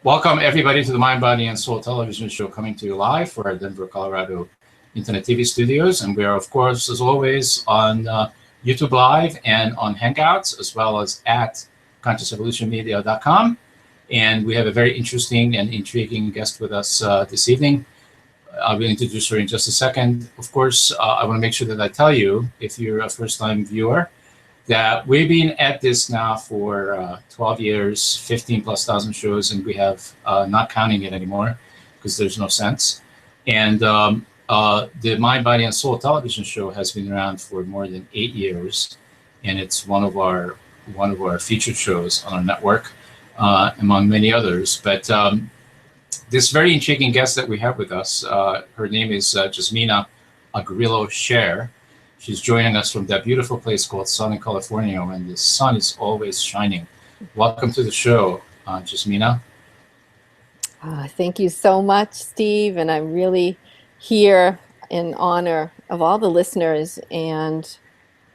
Welcome everybody to the Mind, Body, and Soul television show, coming to you live for our Denver, Colorado Internet TV studios. And we are, of course, as always, on YouTube Live and on Hangouts, as well as at ConsciousEvolutionMedia.com. And we have a very interesting and intriguing guest with us this evening. I will introduce her in just a second. Of course, I want to make sure that I tell you, if you're a first-time viewer, that we've been at this now for 12 years, 15 plus thousand shows, and we have not counting it anymore because there's no sense. And the Mind, Body, and Soul television show has been around for more than 8 years, and it's one of our featured shows on our network, among many others. But this very intriguing guest that we have with us, her name is Jasmina Agrillo-Sher. She's joining us from that beautiful place called Southern California, and the sun is always shining. Welcome to the show, Jasmina. Thank you so much, Steve. And I'm really here in honor of all the listeners and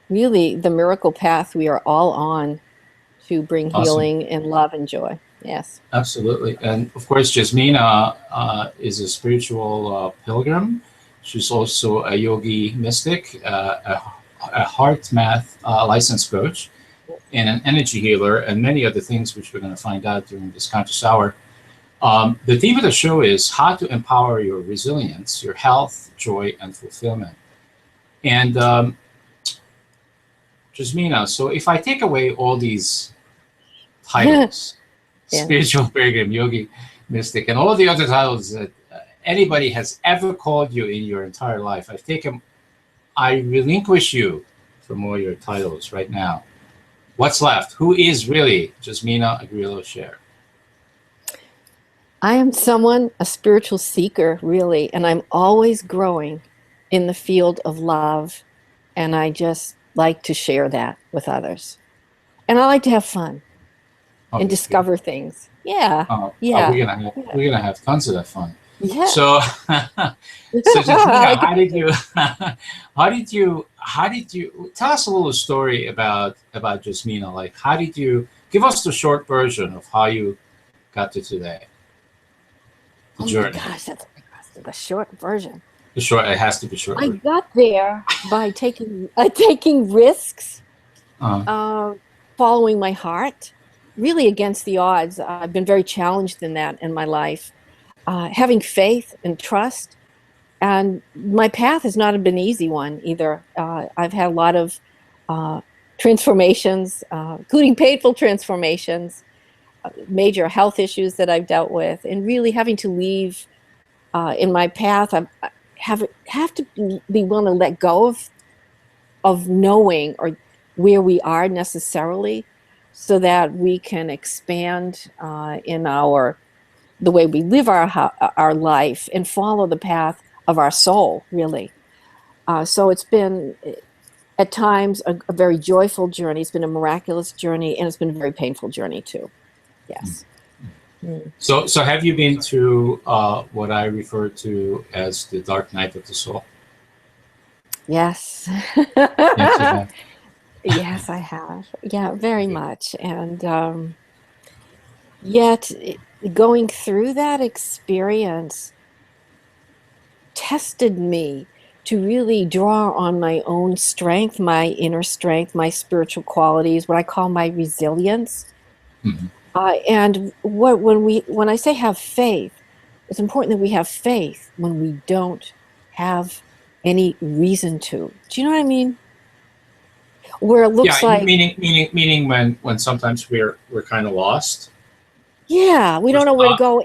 really the miracle path we are all on to bring healing and love and joy. Yes. Absolutely. And of course, Jasmina is a spiritual pilgrim. She's also a yogi mystic, a heart math license coach, and an energy healer, and many other things which we're going to find out during this conscious hour. The theme of the show is how to empower your resilience, your health, joy, and fulfillment. And Jasmina, so if I take away all these titles, spiritual pilgrim, yogi mystic, and all the other titles that anybody has ever called you in your entire life, I relinquish you from all your titles right now. What's left? Who is really Jasmina Agrillo-Sher? I am a spiritual seeker, really, and I'm always growing in the field of love, and I just like to share that with others. And I like to have fun and discover things. Yeah. We're gonna have tons of that fun. Yeah. So, Jasmina, how did you tell us a little story about Jasmina? Like, how did you give us the short version of how you got to today? The journey. My gosh, that's the short version. It has to be short. I got there by taking risks, following my heart, really against the odds. I've been very challenged in that in my life. Having faith and trust, and my path has not been an easy one either. I've had a lot of transformations, including painful transformations, major health issues that I've dealt with, and really having to leave in my path. I have to be willing to let go of knowing or where we are necessarily, so that we can expand in the way we live our life and follow the path of our soul, really. So it's been, at times, a very joyful journey. It's been a miraculous journey, and it's been a very painful journey, too. Yes. Mm. So have you been through what I refer to as the dark night of the soul? Yes. Yes, I have. Yeah, very much. And yet, going through that experience tested me to really draw on my own strength, my inner strength, my spiritual qualities, what I call my resilience. Mm-hmm. And when I say have faith, it's important that we have faith when we don't have any reason to. Do you know what I mean? Where it looks like meaning when sometimes we're kind of lost. Yeah, we don't know where to go.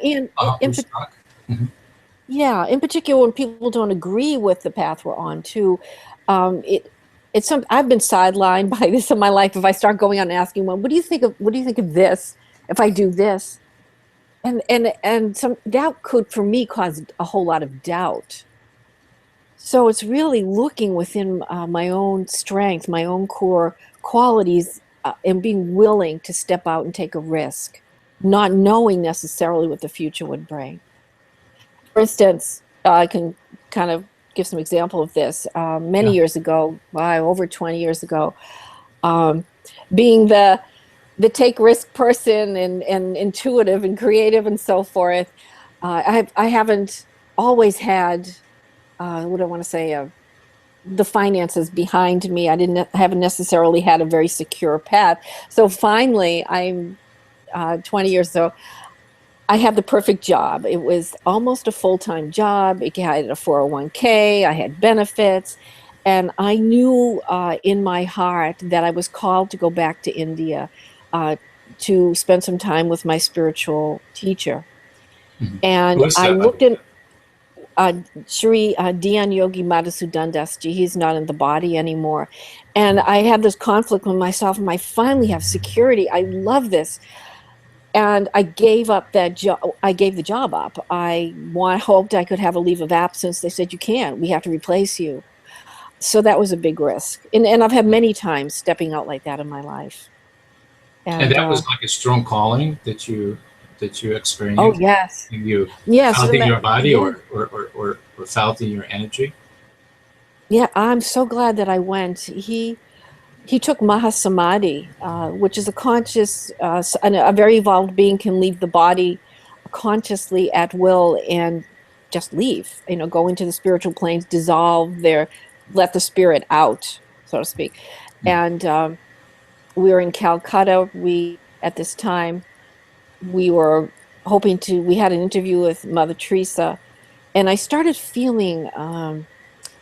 Yeah, in particular, when people don't agree with the path we're on, too. It's I've been sidelined by this in my life. If I start going on and asking, well, what do you think of this? If I do this, and some that could for me cause a whole lot of doubt. So it's really looking within my own strength, my own core qualities, and being willing to step out and take a risk, not knowing necessarily what the future would bring. For instance, I can kind of give some example of this. Many years ago, over 20 years ago, being the the take risk person and intuitive and creative and so forth. I haven't always had, what do I want to say, the finances behind me. I haven't necessarily had a very secure path. So finally, I'm 20 years old. I had the perfect job. It was almost a full-time job. I had a 401k, I had benefits, and I knew in my heart that I was called to go back to India uh, to spend some time with my spiritual teacher. Mhm. And Who is I that, by the looked way? in Sri Dhyan Yogi Madhusudan Das Ji. He's not in the body anymore. And I had this conflict with myself. I finally have security. I love this. And I gave up that job. I gave the job up. Hoped I could have a leave of absence. They said, you can't. We have to replace you. So that was a big risk. And I've had many times stepping out like that in my life. And And that was like a strong calling that you oh, experienced, yes. and you Yes. felt in your body, Yeah. or felt in your energy. Yeah. I'm so glad that I went. He took Mahasamadhi, which is a conscious, a very evolved being can leave the body consciously at will and just leave, go into the spiritual planes, dissolve there, let the spirit out, so to speak. Mm. And we were in Calcutta. At this time, we were we had an interview with Mother Teresa, and I started feeling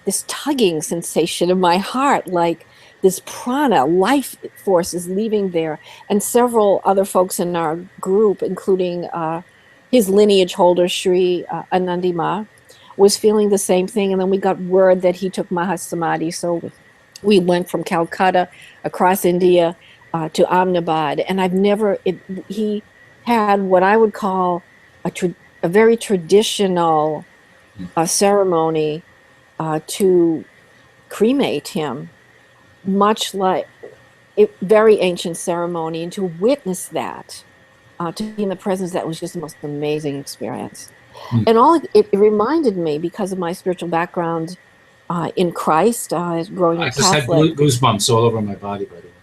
this tugging sensation in my heart, like this prana, life force is leaving there. And several other folks in our group, including his lineage holder, Sri Anandima, was feeling the same thing. And then we got word that he took Mahasamadhi. So we went from Calcutta across India to Ahmedabad. And he had what I would call a very traditional ceremony to cremate him, much like very ancient ceremony, and to witness that, to be in the presence, that was just the most amazing experience. Mm. And it reminded me, because of my spiritual background in Christ, growing I up just had Catholic. goosebumps all over my body, by the way.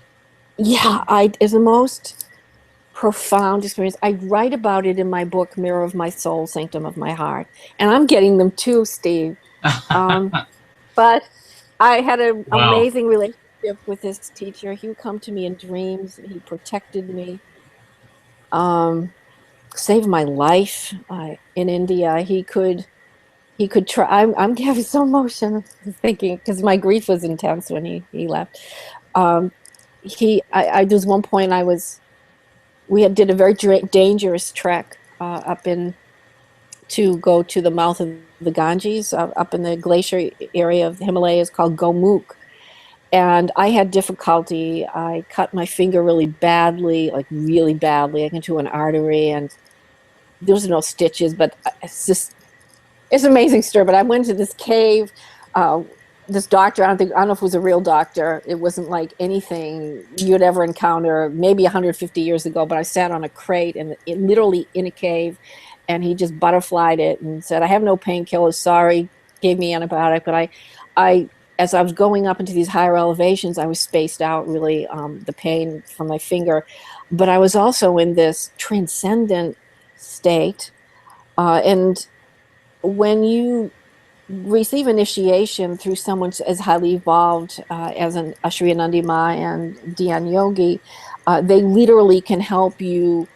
Yeah, it's the most profound experience. I write about it in my book, Mirror of My Soul, Sanctum of My Heart. And I'm getting them too, Steve. But I had an Wow. amazing relationship with this teacher. He would come to me in dreams. He protected me, um, saved my life in India. He could try. I'm getting so emotional thinking, because my grief was intense when he left. Um, there was one point did a very dangerous trek up in to go to the mouth of the Ganges, up in the glacier area of the Himalayas, called Gomukh. And I had difficulty. I cut my finger really badly, like really badly, like into an artery, and there was no stitches, but it's an amazing story. But I went to this cave. This doctor, I don't know if it was a real doctor. It wasn't like anything you'd ever encounter, maybe 150 years ago. But I sat on a crate and literally in a cave, and he just butterflied it and said, "I have no painkillers. Sorry." Gave me antibiotic, but as I was going up into these higher elevations, I was spaced out really, the pain from my finger, but I was also in this transcendent state. And when you receive initiation through someone as highly evolved as an Sri Anandima and Dhyan Yogi, they literally can help you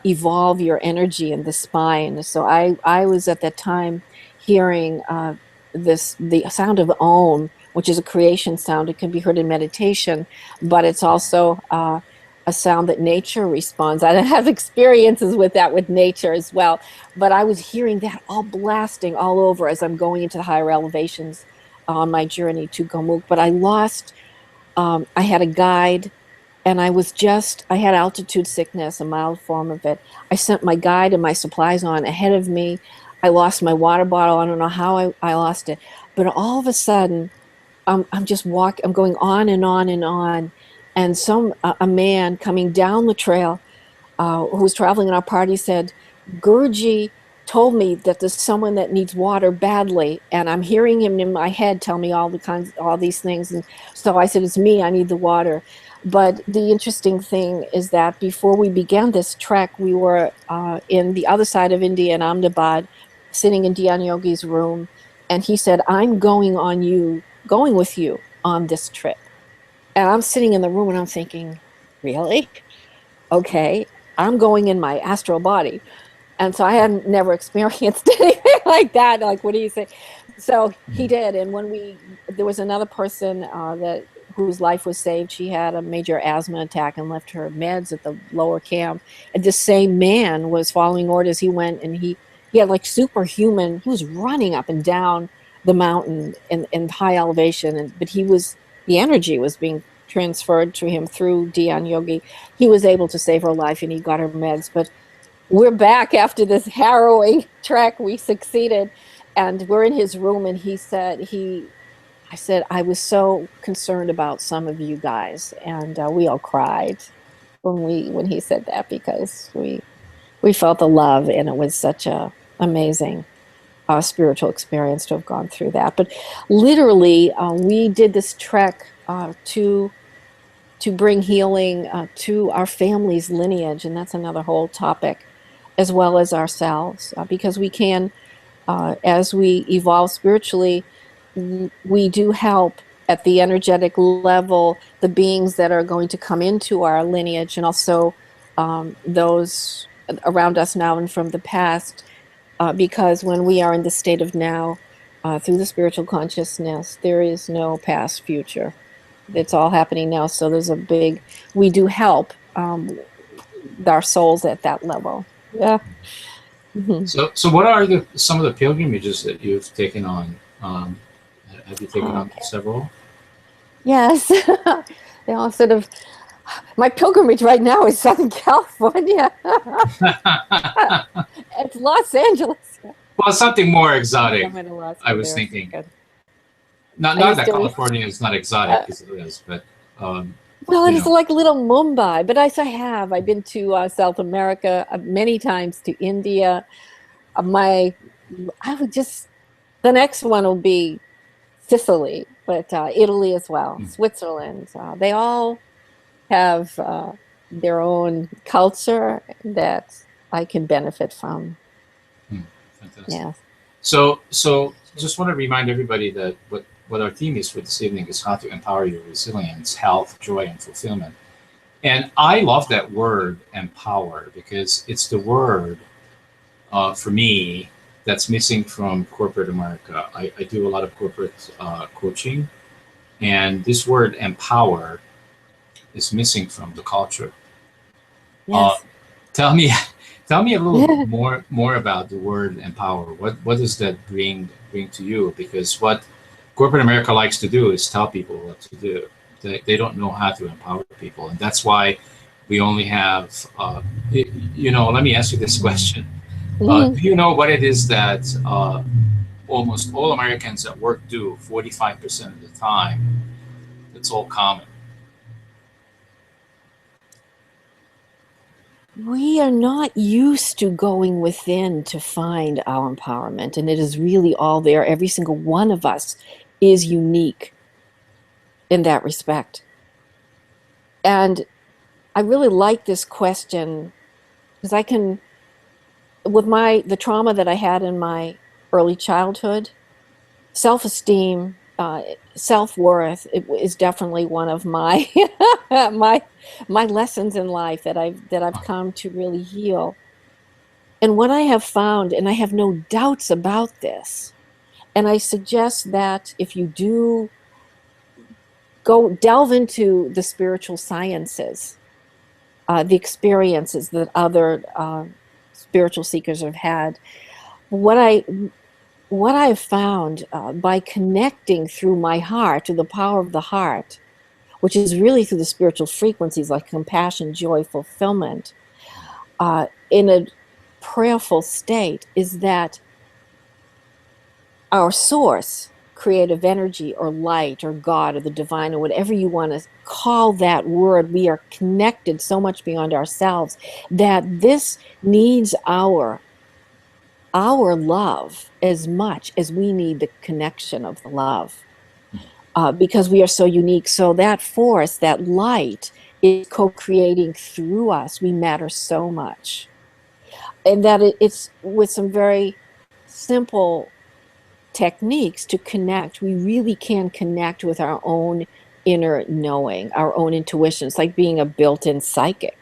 evolve your energy in the spine. So I was at that time hearing the sound of Om, which is a creation sound. It can be heard in meditation, but it's also a sound that nature responds. I have experiences with that with nature as well, but I was hearing that all blasting all over as I'm going into the higher elevations on my journey to Gomukh. But I had a guide, and I had altitude sickness, a mild form of it. I sent my guide and my supplies on ahead of me. I lost my water bottle. I don't know how I lost it, but all of a sudden, I'm going on and on and on. And a man coming down the trail, who was traveling in our party, said, "Guruji told me that there's someone that needs water badly." And I'm hearing him in my head tell me all these things. And so I said, "It's me, I need the water." But the interesting thing is that before we began this trek, we were in the other side of India in Ahmedabad, sitting in Dhyan Yogi's room, and he said, "I'm going with you on this trip." And I'm sitting in the room and I'm thinking, really? Okay, I'm going in my astral body. And so I hadn't never experienced anything like that. Like, what do you say? So he did. And there was another person whose life was saved. She had a major asthma attack and left her meds at the lower camp. And this same man was following orders. He went and he had like superhuman, he was running up and down the mountain in high elevation. But the energy was being transferred to him through Dhyan Yogi. He was able to save her life and he got her meds. But we're back after this harrowing trek. We succeeded, and we're in his room. And I said, I was so concerned about some of you guys, and we all cried when he said that, because we felt the love, and it was such a amazing spiritual experience to have gone through that. But literally, we did this trek to bring healing to our family's lineage, and that's another whole topic, as well as ourselves, because we can, as we evolve spiritually, we do help at the energetic level the beings that are going to come into our lineage, and also those around us now and from the past, because when we are in the state of now, through the spiritual consciousness, there is no past future. It's all happening now. So we do help our souls at that level. Yeah. Mm-hmm. So what are some of the pilgrimages that you've taken on? Have you taken on several? Yes. They all sort of. My pilgrimage right now is Southern California. It's Los Angeles. Well, something more exotic. I was thinking. Not that California is not exotic, because it is, but. Well, it is like little Mumbai, but I've been to South America many times, to India. The next one will be Sicily, but Italy as well, Switzerland. They all have their own culture that I can benefit from. Fantastic. Yeah. So just want to remind everybody that what our theme is for this evening is how to empower your resilience, health, joy, and fulfillment. And I love that word, empower, because it's the word, for me, that's missing from corporate America. I do a lot of corporate coaching, and this word, empower, is missing from the culture. Yes. Tell me a little more about the word empower. What does that bring to you? Because what corporate America likes to do is tell people what to do. They don't know how to empower people, and that's why we only have. Let me ask you this question: do you know what it is that almost all Americans at work do 45% of the time? That's all common. We are not used to going within to find our empowerment, and it is really all there. Every single one of us is unique in that respect. And I really like this question, because I can, with the trauma that I had in my early childhood, self-esteem, self-worth, it is definitely one of my my lessons in life that I've come to really heal. And what I have found, and I have no doubts about this, and I suggest that if you do go delve into the spiritual sciences, the experiences that other spiritual seekers have had, what I have found by connecting through my heart to the power of the heart, which is really through the spiritual frequencies like compassion, joy, fulfillment, in a prayerful state, is that our source, creative energy or light or God or the divine or whatever you want to call that word, we are connected so much beyond ourselves that this needs our love as much as we need the connection of the love. because we are so unique. So that force, that light, is co-creating through us. We matter so much. And that it's with some very simple techniques to connect. We really can connect with our own inner knowing, our own intuition. It's like being a built-in psychic.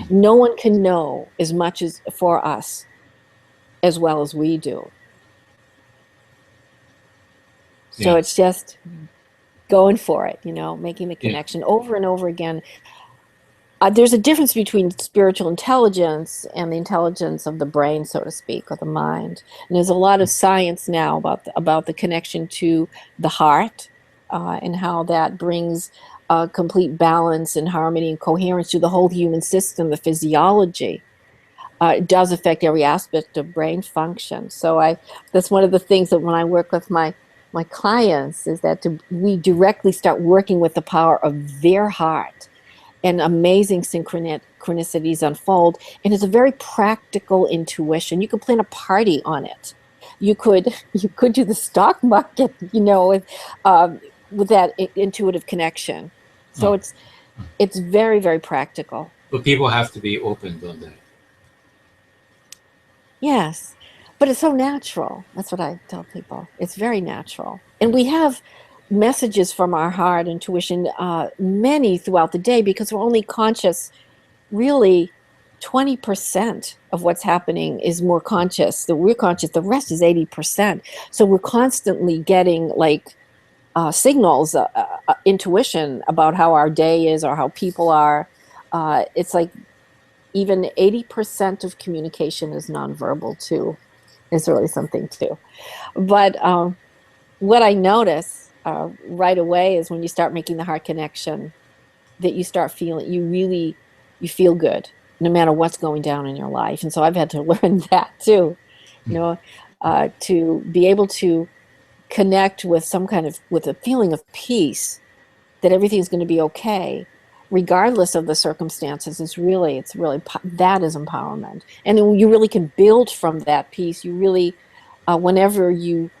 No one can know as much as for us as well as we do. So it's just going for it, you know, making the connection over and over again. There's a difference between spiritual intelligence and the intelligence of the brain, so to speak, or the mind. And there's a lot of science now about the connection to the heart and how that brings complete balance and harmony and coherence to the whole human system, the physiology. It does affect every aspect of brain function. So that's one of the things that when I work with my clients is that we directly start working with the power of their heart, and amazing synchronicities unfold. And it's a very practical intuition. You could plan a party on it. You could do the stock market, you know, with that intuitive connection. So it's very, very practical. But people have to be open, don't they? Yes, but it's so natural. That's what I tell people. It's very natural. And we have messages from our heart, intuition, many throughout the day, because we're only conscious, really 20% of what's happening is more conscious. We're conscious, the rest is 80%. So we're constantly getting like signals, intuition about how our day is or how people are. It's like even 80% of communication is nonverbal too. It's really something too. But what I notice right away is when you start making the heart connection, that you start feeling, you feel good no matter what's going down in your life. And so I've had to learn that too, you know, to be able to connect with with a feeling of peace, that everything's going to be okay, regardless of the circumstances. It's really, that is empowerment. And then you really can build from that peace. You really, whenever you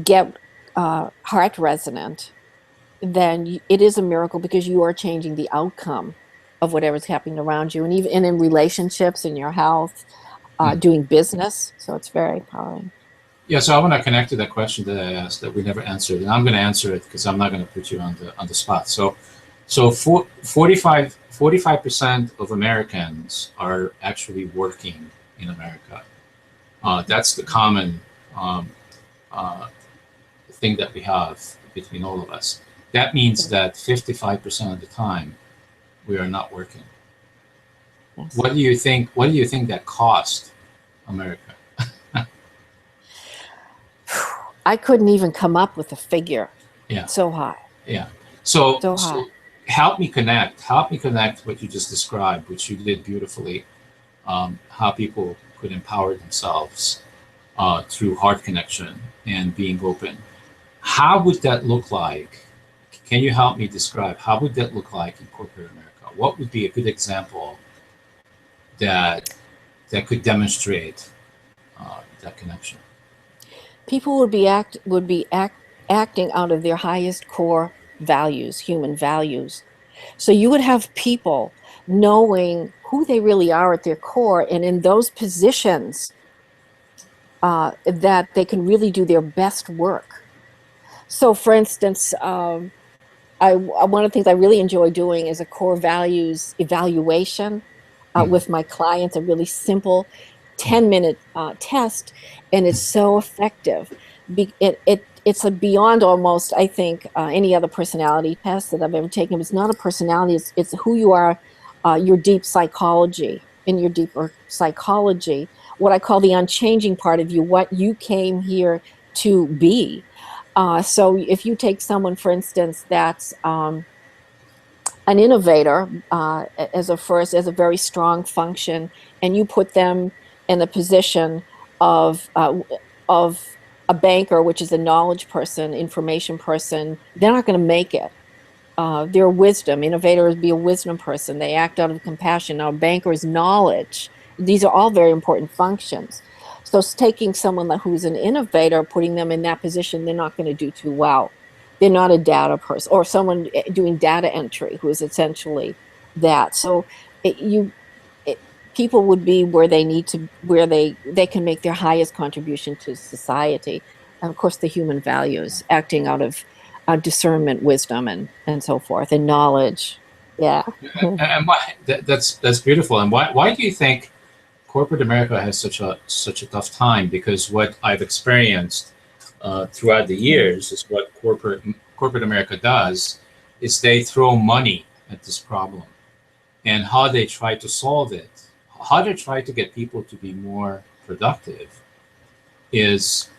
get heart resonant, then it is a miracle, because you are changing the outcome of whatever's happening around you, and even in relationships, in your health, doing business. So it's very empowering. Yeah, so I want to connect to that question that I asked that we never answered, and I'm going to answer it because I'm not going to put you on the spot. So 45% of Americans are actually working in America. That's the common thing that we have between all of us. That means that 55% of the time we are not working. Yes. What do you think that cost America? I couldn't even come up with a figure. Yeah. So high. Yeah. So high. Help me connect what you just described, which you did beautifully, how people could empower themselves through heart connection and being open. How would that look like? Can you help me describe how would that look like in corporate America? What would be a good example that could demonstrate that connection? People would be acting out of their highest core values, human values. So you would have people knowing who they really are at their core, and in those positions that they can really do their best work. So for instance, one of the things I really enjoy doing is a core values evaluation with my clients, a really simple 10-minute test, and it's so effective. It's beyond almost, I think, any other personality test that I've ever taken. It's not a personality, it's who you are, your deep psychology, in your deeper psychology, what I call the unchanging part of you, what you came here to be. So if you take someone, for instance, that's an innovator as a very strong function, and you put them in the position of a banker, which is a knowledge person, information person, they're not going to make it. They're wisdom. Innovators be a wisdom person. They act out of compassion. Now, a banker is knowledge. These are all very important functions. So taking someone who's an innovator, putting them in that position, they're not going to do too well. They're not a data person or someone doing data entry who is essentially that. So people would be where they need to, where they can make their highest contribution to society. And of course, the human values, acting out of discernment, wisdom, and so forth, and knowledge. Yeah. And that's beautiful. And why do you think corporate America has such a tough time? Because what I've experienced throughout the years is what corporate America does is they throw money at this problem, and how they try to solve it, how they try to get people to be more productive is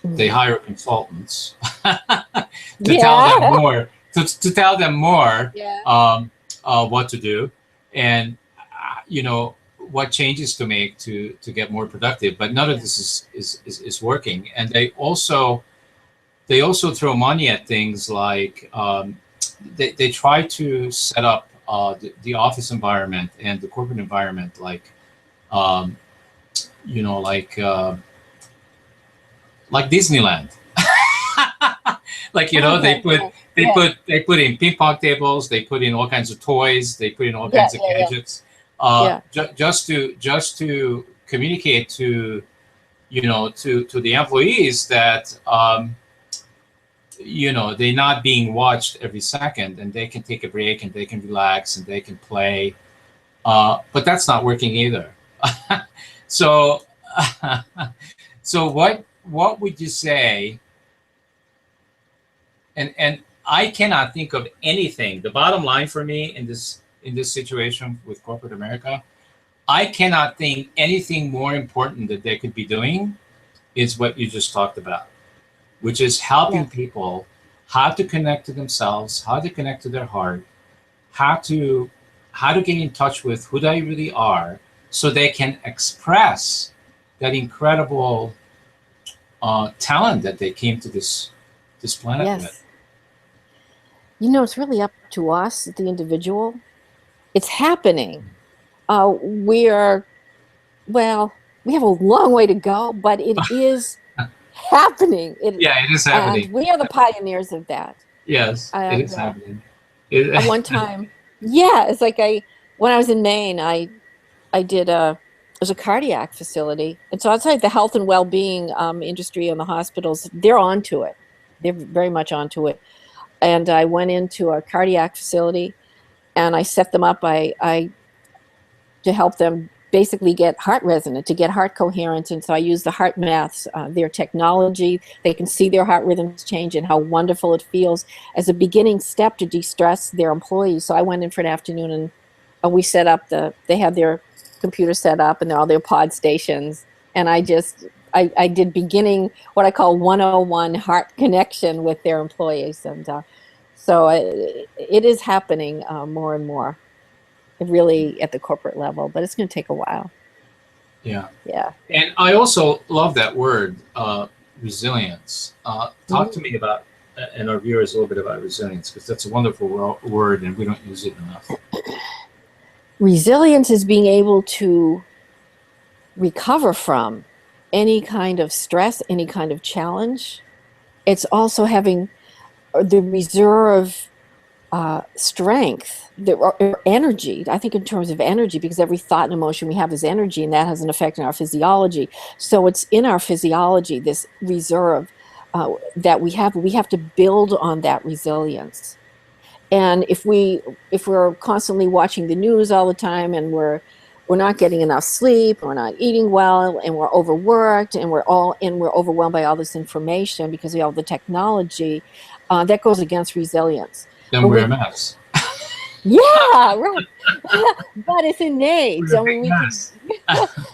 they hire consultants to tell them more, to tell them more what to do, and what changes to make to get more productive. But none of this is working, and they also throw money at things like they try to set up the office environment and the corporate environment like Disneyland. Like they put in ping pong tables, they put in all kinds of toys, they put in all kinds of gadgets, just to communicate to the employees that they're not being watched every second, and they can take a break and they can relax and they can play. But that's not working either. So what would you say? And I cannot think of anything. The bottom line for me in this situation with corporate America, I cannot think anything more important that they could be doing is what you just talked about, which is helping people how to connect to themselves, how to connect to their heart, how to get in touch with who they really are, so they can express that incredible talent that they came to this planet with. It's really up to us, the individual. It's happening. We have a long way to go, but it is happening. It is happening. And we are the pioneers of that. Yes, it is happening. At one time, it's like when I was in Maine, I did there's a cardiac facility, and so outside the health and well-being industry and the hospitals, they're onto it. They're very much onto it. And I went into a cardiac facility, and I set them up. To help them basically get heart resonant, to get heart coherence. And so I use the heart maths, their technology. They can see their heart rhythms change and how wonderful it feels as a beginning step to de-stress their employees. So I went in for an afternoon, and we set up they had their computer set up and all their pod stations. And I did beginning, what I call 101 heart connection with their employees. And so it is happening more and more. Really at the corporate level, but it's going to take a while. Yeah. And I also love that word, resilience. Talk to me about, and our viewers, a little bit about resilience, because that's a wonderful word and we don't use it enough. Resilience is being able to recover from any kind of stress, any kind of challenge. It's also having the reserve strength, or energy. I think in terms of energy, because every thought and emotion we have is energy, and that has an effect on our physiology. So it's in our physiology, this reserve that we have to build on that resilience. And if we're constantly watching the news all the time, and we're not getting enough sleep, we're not eating well, and we're overworked, and we're overwhelmed by all this information because of all the technology, that goes against resilience. Then we're a mess. Yeah, right. But it's innate. We're a big mess.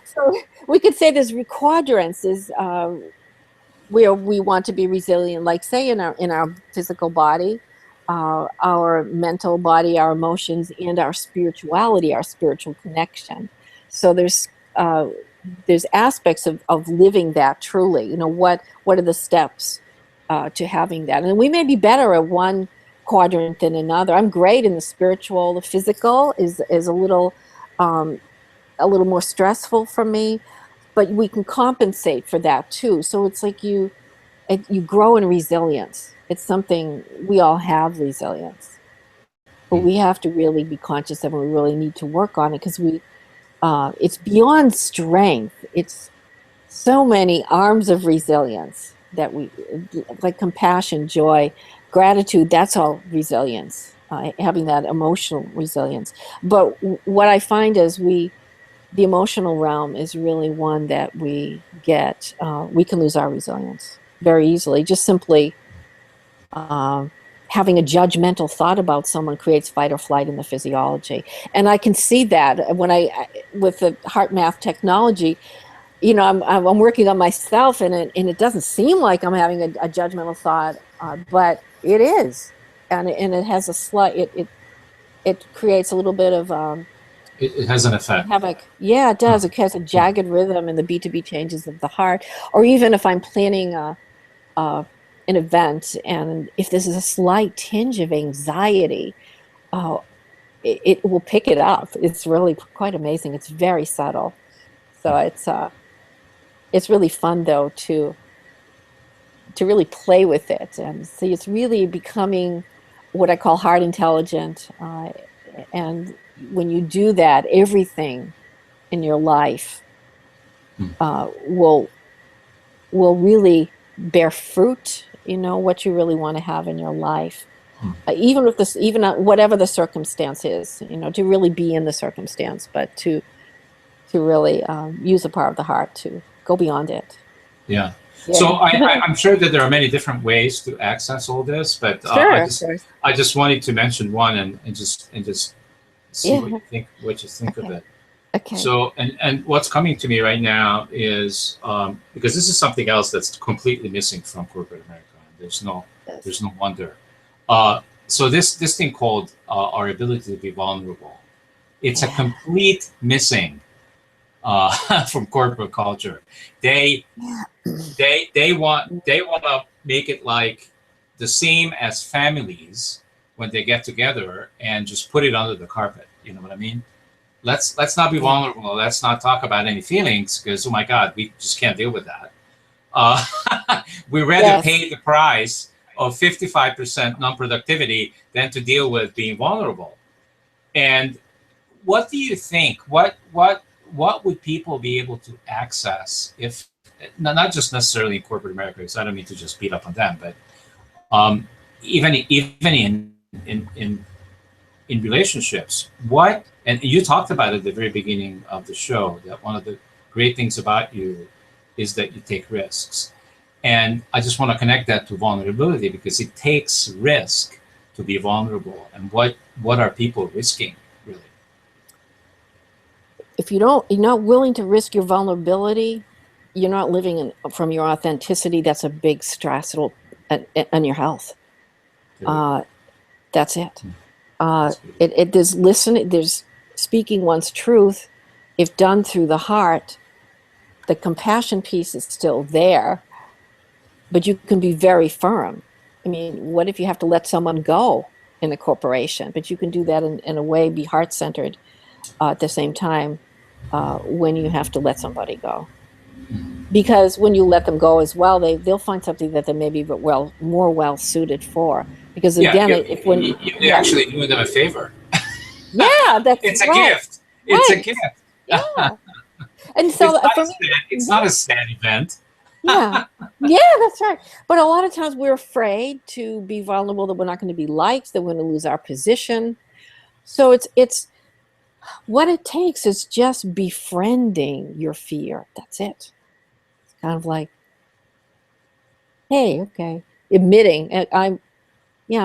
So we could say there's quadrants is where we want to be resilient. Like say in our physical body, our mental body, our emotions, and our spirituality, our spiritual connection. So there's aspects of living that truly. What are the steps to having that? And we may be better at one quadrant than another. I'm great in the spiritual. The physical is a little more stressful for me, but we can compensate for that too. So it's like you grow in resilience It's something we all have resilience, but we have to really be conscious of, and we really need to work on it because it's beyond strength. It's so many arms of resilience that we, like compassion, joy, gratitude, that's all resilience, having that emotional resilience. But what I find is the emotional realm is really one that we can lose our resilience very easily. Just simply having a judgmental thought about someone creates fight or flight in the physiology. And I can see that when with the HeartMath technology, I'm working on myself, and it doesn't seem like I'm having a judgmental thought, but it is, and it has a slight, it creates a little bit of it has an effect. havoc. Yeah, it does. It has a jagged rhythm in the beat to beat changes of the heart. Or even if I'm planning an event, and if this is a slight tinge of anxiety, it will pick it up. It's really quite amazing. It's very subtle. So it's really fun though to really play with it and see it's really becoming what I call heart intelligent. And when you do that, everything in your life will really bear fruit. What you really want to have in your life, even whatever the circumstance is. To really be in the circumstance, but to really use the power of the heart to go beyond it. Yeah. So I'm sure that there are many different ways to access all this, but Sure, I just wanted to mention one and just see what you think of it. Okay. So and what's coming to me right now is because this is something else that's completely missing from corporate America. There's no wonder. So this thing called our ability to be vulnerable, it's a complete missing from corporate culture. They want to make it like the same as families when they get together and just put it under the carpet. You know what I mean? Let's not be vulnerable. Let's not talk about any feelings because, oh my God, we just can't deal with that. We rather pay the price of 55% non-productivity than to deal with being vulnerable. And what do you think? What would people be able to access if not just necessarily in corporate America? Because I don't mean to just beat up on them, but even in relationships, and you talked about it at the very beginning of the show, that one of the great things about you is that you take risks. And I just want to connect that to vulnerability because it takes risk to be vulnerable. And what are people risking, really? If you're not willing to risk your vulnerability, you're not living from your authenticity. That's a big stress on your health. That's it. There's speaking one's truth. If done through the heart, the compassion piece is still there, but you can be very firm. I mean, what if you have to let someone go in a corporation? But you can do that in a way, be heart-centered at the same time when you have to let somebody go. Because when you let them go as well, they'll find something that they may be more well suited for. Because again, you're actually doing them a favor. Yeah, that's it's a gift. It's a gift. Yeah. And so it's not a sad event. Yeah, that's right. But a lot of times we're afraid to be vulnerable, that we're not going to be liked, that we're going to lose our position. So it's what it takes is just befriending your fear. That's it. It's kind of like, hey, okay, admitting I'm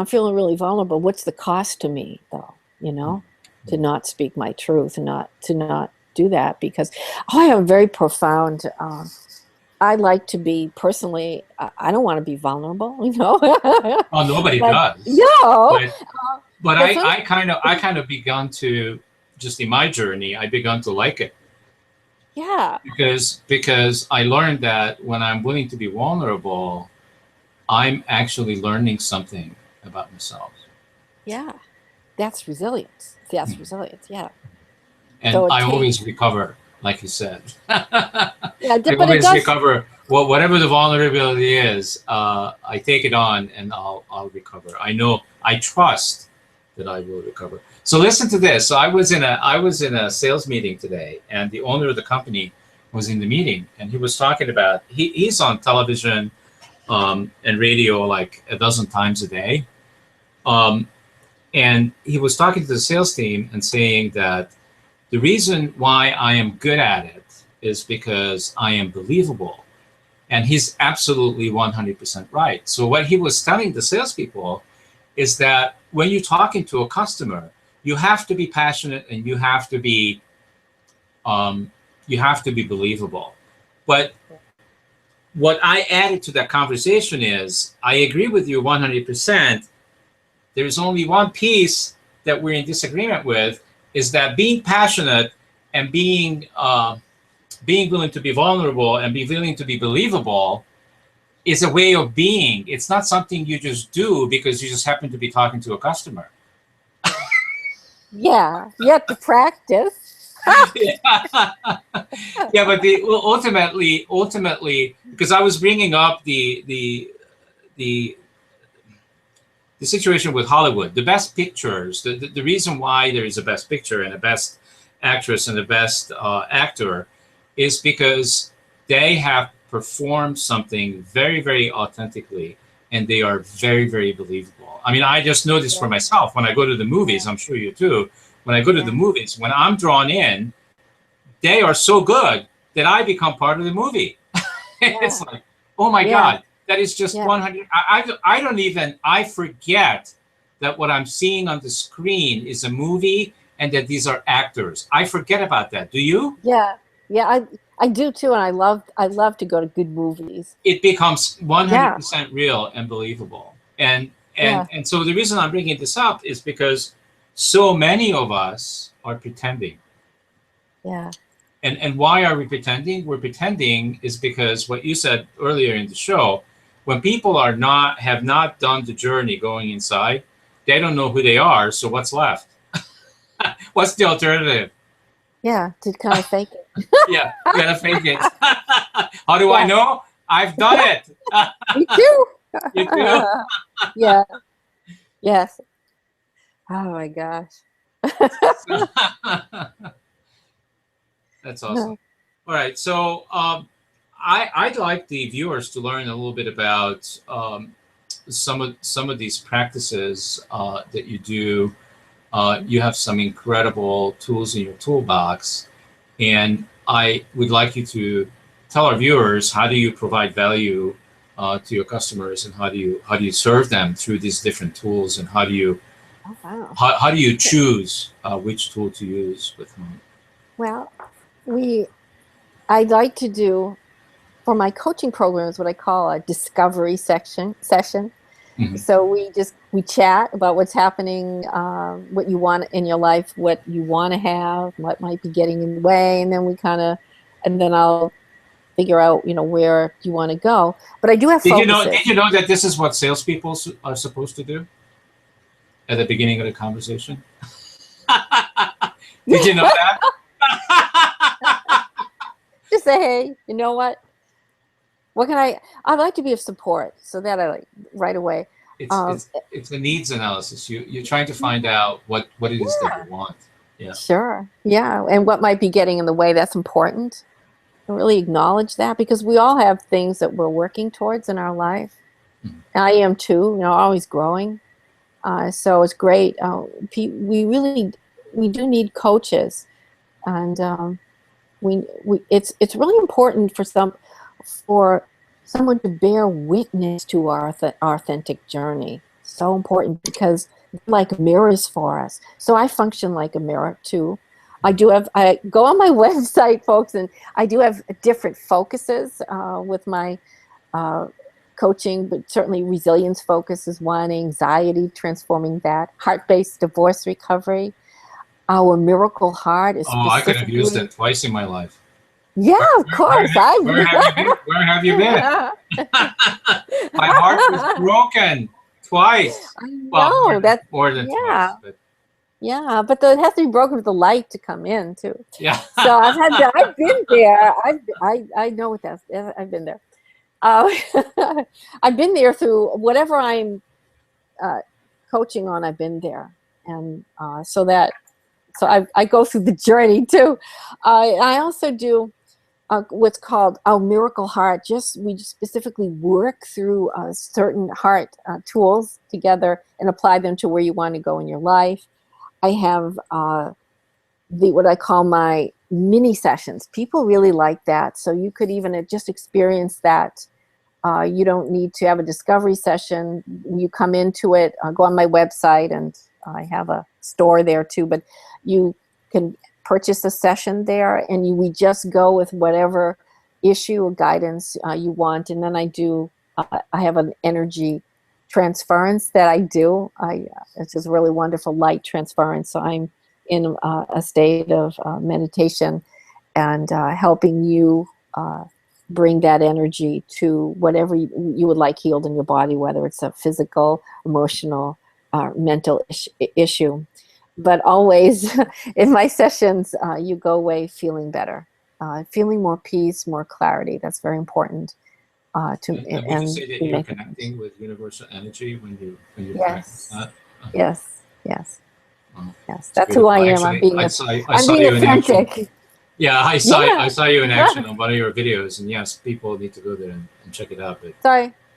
feeling really vulnerable. What's the cost to me, though? To not speak my truth and to not do that, because I have a very profound. I like to be personally. I don't want to be vulnerable. Oh, nobody does. No. But I kind of begun to, just in my journey, I begun to like it. Yeah. Because I learned that when I'm willing to be vulnerable, I'm actually learning something about myself. Yeah. That's resilience. That's resilience. Yeah. And so I always recover, like you said. Yeah, I always recover well, whatever the vulnerability is, I take it on and I'll recover. I trust that I will recover. So listen to this. So I was in a sales meeting today, and the owner of the company was in the meeting, and he was talking about he's on television and radio like a dozen times a day, and he was talking to the sales team and saying that the reason why I am good at it is because I am believable. And he's absolutely 100% right. So what he was telling the salespeople is that when you're talking to a customer, you have to be passionate and you have to be believable. But what I added to that conversation is, I agree with you 100%. There's only one piece that we're in disagreement with, is that being passionate and being willing to be vulnerable and be willing to be believable is a way of being. It's not something you just do because you just happen to be talking to a customer. Yeah, you have to practice. Yeah, but ultimately, because I was bringing up the situation with Hollywood, the best pictures, the reason why there is a best picture and a best actress and a best actor is because they have performed something very, very authentically, and they are very, very believable. I mean, I just know this for myself. When I go to the movies, I'm sure you too, when I go to the movies, when I'm drawn in, they are so good that I become part of the movie. It's like, oh my God, that is just 100. I forget that what I'm seeing on the screen is a movie and that these are actors. I forget about that. Do you? Yeah. Yeah, I do too, and I love to go to good movies. It becomes 100% real and believable. And so the reason I'm bringing this up is because so many of us are pretending. Yeah. And why are we pretending? We're pretending is because what you said earlier in the show, when people have not done the journey going inside, they don't know who they are. So what's left? What's the alternative? Yeah, to kind of fake it. Yeah, you gotta fake it. How do I know? I've done it. Me too. You too? Yeah. Yes. Oh my gosh. That's awesome. All right, so I'd like the viewers to learn a little bit about some of these practices that you do. You have some incredible tools in your toolbox, and I would like you to tell our viewers, how do you provide value to your customers, and how do you serve them through these different tools, and how do you how do you choose which tool to use with whom? Well, I'd like to do for my coaching programs what I call a discovery session. Mm-hmm. So we chat about what's happening, what you want in your life, what you want to have, what might be getting in the way, and then I'll figure out where you want to go. But I do have focuses. Did you know that this is what salespeople are supposed to do at the beginning of the conversation? Did you know that? Just say, hey, you know what? What can I'd like to be of support, so that I right away. It's a needs analysis. You're trying to find out what it is that you want. Yeah. Sure. Yeah, and what might be getting in the way. That's important. And really acknowledge that, because we all have things that we're working towards in our life. Mm-hmm. I am too. Always growing. So it's great. We do need coaches, and it's really important for someone to bear witness to our authentic journey. So important, because they're like mirrors for us. So I function like a mirror too. I go on my website, folks, and I do have different focuses with my coaching, but certainly resilience focus is one, anxiety, transforming that, heart-based divorce recovery. Our miracle heart is I could have used that twice in my life. Yeah, of course. Where have you been? My heart was broken twice. I know, that's more than twice. But. Yeah, but it has to be broken with the light to come in too. Yeah. So I've been there. I know what that's. I've been there. Uh, I've been there through whatever I'm coaching on. I've been there, and so I go through the journey too. I also do what's called our Miracle Heart. We specifically work through certain heart tools together and apply them to where you want to go in your life. I have what I call my mini sessions. People really like that, so you could even just experience that. You don't need to have a discovery session. You come into it, go on my website, and I have a store there too, but you can purchase a session there, and we just go with whatever issue or guidance you want. And then I have an energy transference that I do. It's just really wonderful light transference. So I'm in a state of meditation and helping you bring that energy to whatever you would like healed in your body, whether it's a physical, emotional, mental issue. But always in my sessions, you go away feeling better, feeling more peace, more clarity. That's very important. And would you say that you're connecting with universal energy when you practice that? Yes, yes, Oh, yes. That's who I am. Actually, I'm being authentic. Yeah, I saw you in action on one of your videos, and yes, people need to go there and check it out. But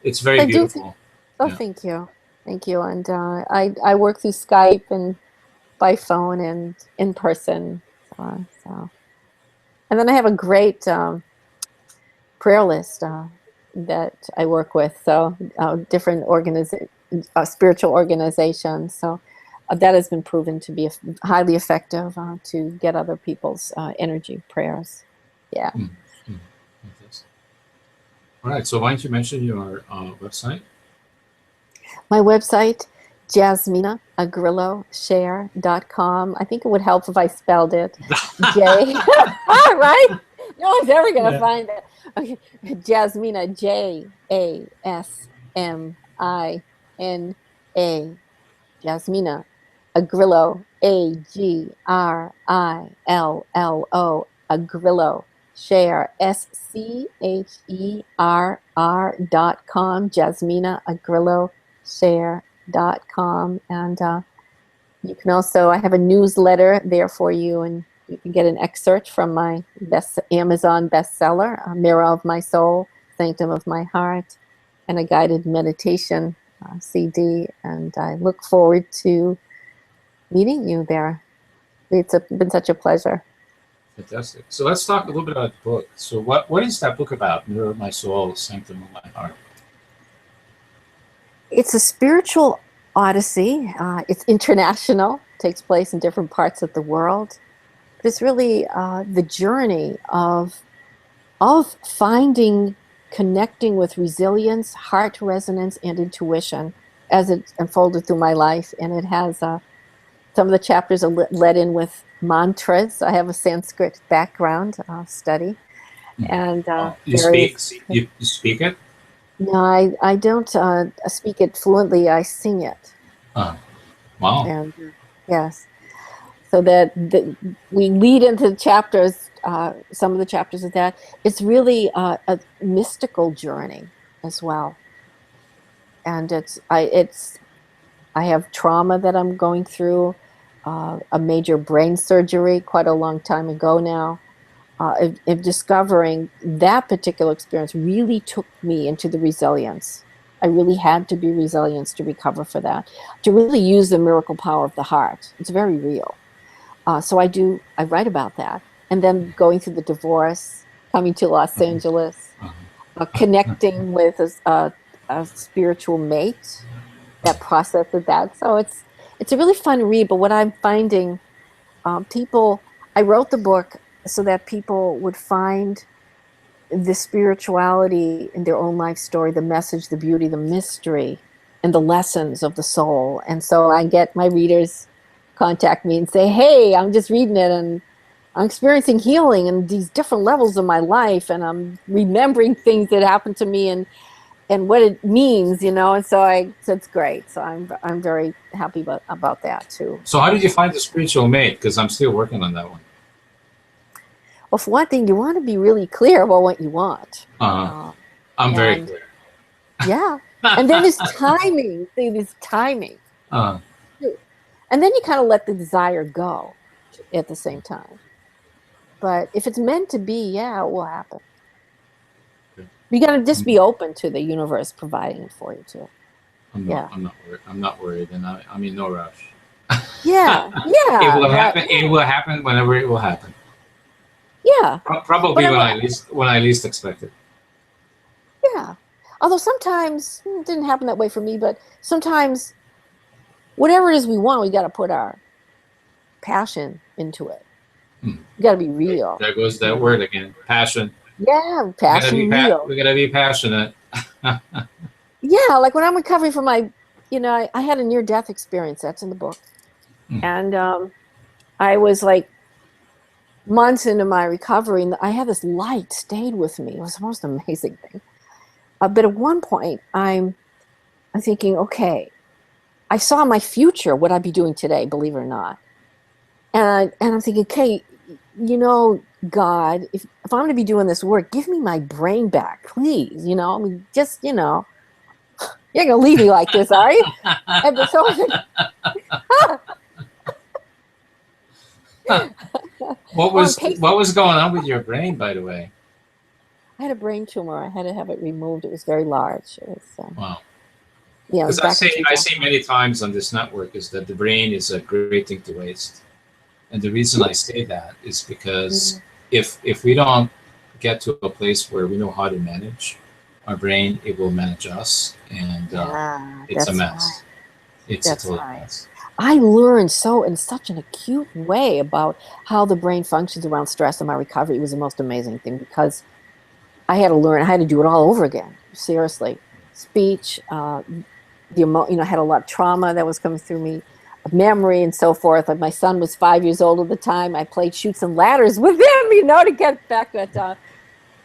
it's very beautiful. Thank you, And I work through Skype and by phone and in person. So. And then I have a great prayer list that I work with. So different spiritual organizations. So that has been proven to be highly effective to get other people's energy prayers. Yeah. All right. So why don't you mention your website? My website, JasminaAgrilloShare.com. I think it would help if I spelled it. Right? No one's ever going to find it. Okay. Jasmina, JASMINA. Jasmina Agrillo, AGRILLO. Agrillo. Share, SCHERR.com. JasminaAgrilloShare.com. And you can also, I have a newsletter there for you, and you can get an excerpt from my Amazon bestseller, Mirror of My Soul, Sanctum of My Heart, and a guided meditation CD. And I look forward to meeting you there. It's been such a pleasure. Fantastic. So let's talk a little bit about the book. So what is that book about, Mirror of My Soul, Sanctum of My Heart? It's a spiritual odyssey. It's international, takes place in different parts of the world. But it's really the journey of connecting with resilience, heart resonance, and intuition as it unfolded through my life. And it has some of the chapters are led in with mantras. I have a Sanskrit background study. And you speak it? No, I don't speak it fluently. I sing it. Wow. And yes. So that we lead into the chapters, some of the chapters of that. It's really a mystical journey as well. And I have trauma that I'm going through, a major brain surgery quite a long time ago now. Of discovering that particular experience really took me into the resilience. I really had to be resilient to recover for that, to really use the miracle power of the heart. It's very real. So I write about that. And then going through the divorce, coming to Los Angeles, connecting with a spiritual mate, that process of that. So it's a really fun read. But what I'm finding, I wrote the book so that people would find the spirituality in their own life story, the message, the beauty, the mystery, and the lessons of the soul. And so I get my readers contact me and say, hey, I'm just reading it and I'm experiencing healing in these different levels of my life, and I'm remembering things that happened to me, and and what it means, and so it's great. So I'm very happy about that too. So how did you find the spiritual mate? Because I'm still working on that one. Well, for one thing, you want to be really clear about what you want. I'm very clear. Yeah. And then there's timing. See, there's timing. Uh, And then you kind of let the desire go at the same time. But if it's meant to be, yeah, it will happen. You got to just be open to the universe providing it for you too. I'm not worried, and I'm in no rush. Yeah. It will happen. It will happen whenever it will happen. Yeah. Probably when I least expect it. Yeah. Although sometimes it didn't happen that way for me, but sometimes whatever it is we want, we got to put our passion into it. You got to be real. There goes that word again, passion. Yeah, passion. We gotta be passionate. Yeah, like when I'm recovering from my, I had a near-death experience. That's in the book, and I was like months into my recovery, and I had this light stayed with me. It was the most amazing thing. But at one point, I'm thinking, okay, I saw my future, what I'd be doing today, believe it or not. And I'm thinking, okay, God, if I'm going to be doing this work, give me my brain back, please. I mean, just, you're going to leave me like this, are you? And so what was going on with your brain, by the way? I had a brain tumor. I had to have it removed. It was very large. It was, wow. Yeah. Because I say many times on this network is that the brain is a great thing to waste. And the reason I say that is because if we don't get to a place where we know how to manage our brain, it will manage us, and it's a mess. Right. It's a total mess. I learned in such an acute way about how the brain functions around stress, and my recovery was the most amazing thing because I had to do it all over again. Seriously, speech, I had a lot of trauma that was coming through me. Memory and so forth. Like my son was 5 years old at the time. I played Chutes and Ladders with him, to get back at.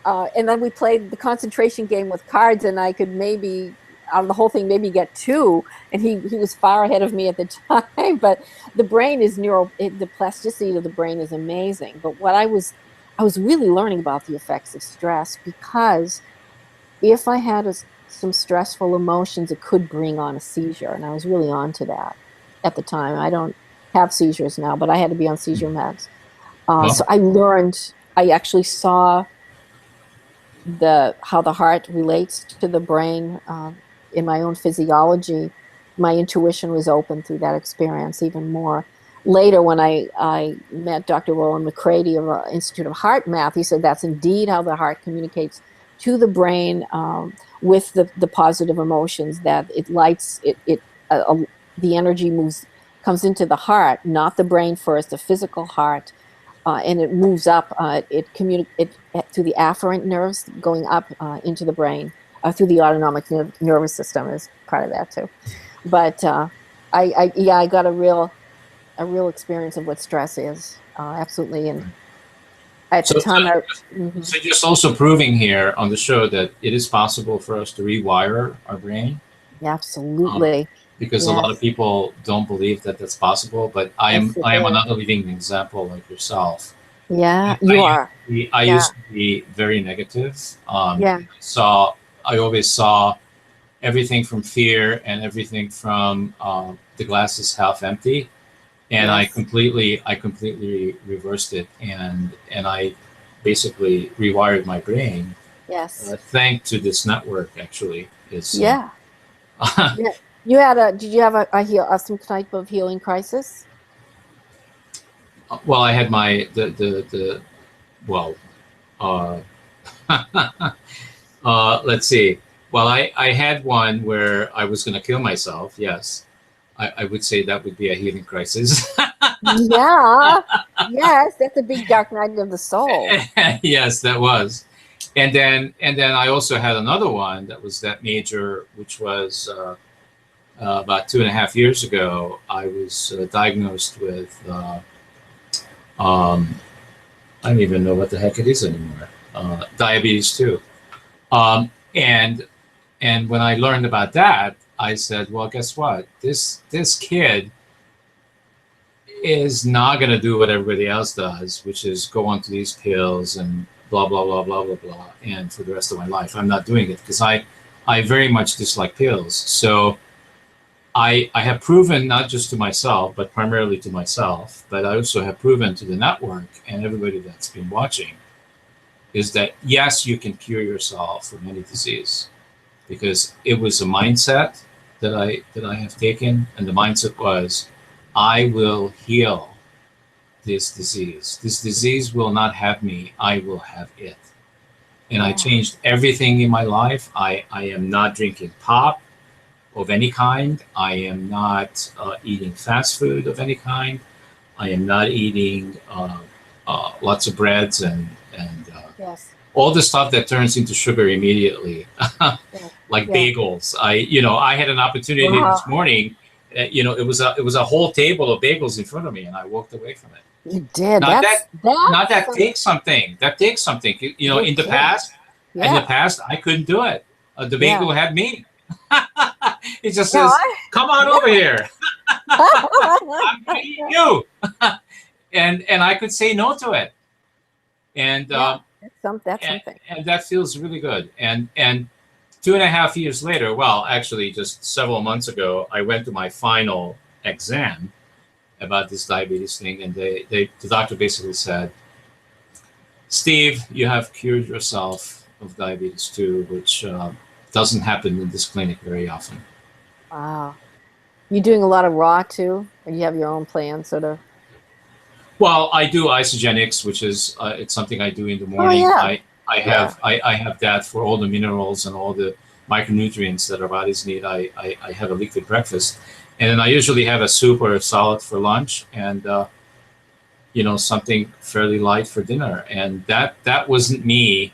And then we played the concentration game with cards, and I could maybe out of the whole thing maybe get 2. And he was far ahead of me at the time. But the brain is the plasticity of the brain is amazing. But what I was really learning about the effects of stress, because if I had some stressful emotions, it could bring on a seizure, and I was really on to that. At the time, I don't have seizures now, but I had to be on seizure meds. So I actually saw how the heart relates to the brain in my own physiology. My intuition was open through that experience even more. Later, when I met Dr. Roland McCready of the Institute of Heart Math, he said that's indeed how the heart communicates to the brain with the positive emotions, that it lights the energy comes into the heart, not the brain first, the physical heart, and it moves up. It communicates through the afferent nerves going up into the brain, through the autonomic nervous system is part of that too. But I got a real experience of what stress is, absolutely. And at the time, so just also proving here on the show that it is possible for us to rewire our brain. Absolutely. Because a lot of people don't believe that that's possible, but I am another living example like yourself. Yeah, you are. I used to be very negative. I always saw everything from fear and everything from the glass is half empty, and I completely reversed it, and I basically rewired my brain. Yes. Thanks to this network, actually. Yeah. Did you have some type of healing crisis? Well, I had let's see. Well, I had one where I was going to kill myself. Yes. I would say that would be a healing crisis. Yeah. Yes. That's a big dark night of the soul. Yes, that was. And then I also had another one that was that major, which was, about 2.5 years ago, I was diagnosed with, I don't even know what the heck it is anymore, diabetes too. And And when I learned about that, I said, well, guess what? This kid is not going to do what everybody else does, which is go onto these pills and blah, blah, blah, blah, blah, blah. And for the rest of my life, I'm not doing it because I very much dislike pills. So I have proven not just to myself, but primarily to myself, but I also have proven to the network and everybody that's been watching is that, yes, you can cure yourself from any disease, because it was a mindset that I have taken. And the mindset was, I will heal this disease. This disease will not have me. I will have it. And I changed everything in my life. I am not drinking pop of any kind. I am not eating fast food of any kind. I am not eating lots of breads and Yes. all the stuff that turns into sugar immediately, like bagels. I had an opportunity this morning. It was a whole table of bagels in front of me, and I walked away from it. You did. Not That's that takes something. That takes something. In the past, I couldn't do it. The bagel had me. It just says, "Come on over here. I'm gonna eat you," and I could say no to it. And that's something. And that feels really good. And 2.5 years later, well, actually, just several months ago, I went to my final exam about this diabetes thing, and the doctor basically said, "Steve, you have cured yourself of diabetes too, which doesn't happen in this clinic very often." Wow. You doing a lot of raw too? Or you have your own plan, sort of? Well, I do isogenics, which is it's something I do in the morning. I have that for all the minerals and all the micronutrients that our bodies need. I have a liquid breakfast, and then I usually have a soup or a salad for lunch, and something fairly light for dinner. And that wasn't me.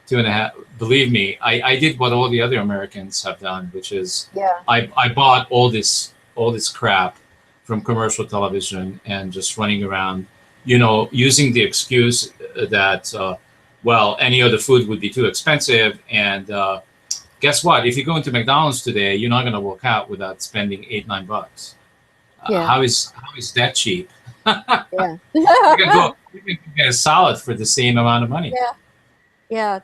2.5. Believe me, I did what all the other Americans have done, which is I bought all this crap from commercial television and just running around, using the excuse that, any other food would be too expensive. And guess what? If you go into McDonald's today, you're not going to walk out without spending $8-9. How is that cheap? You can get a salad for the same amount of money. Yeah.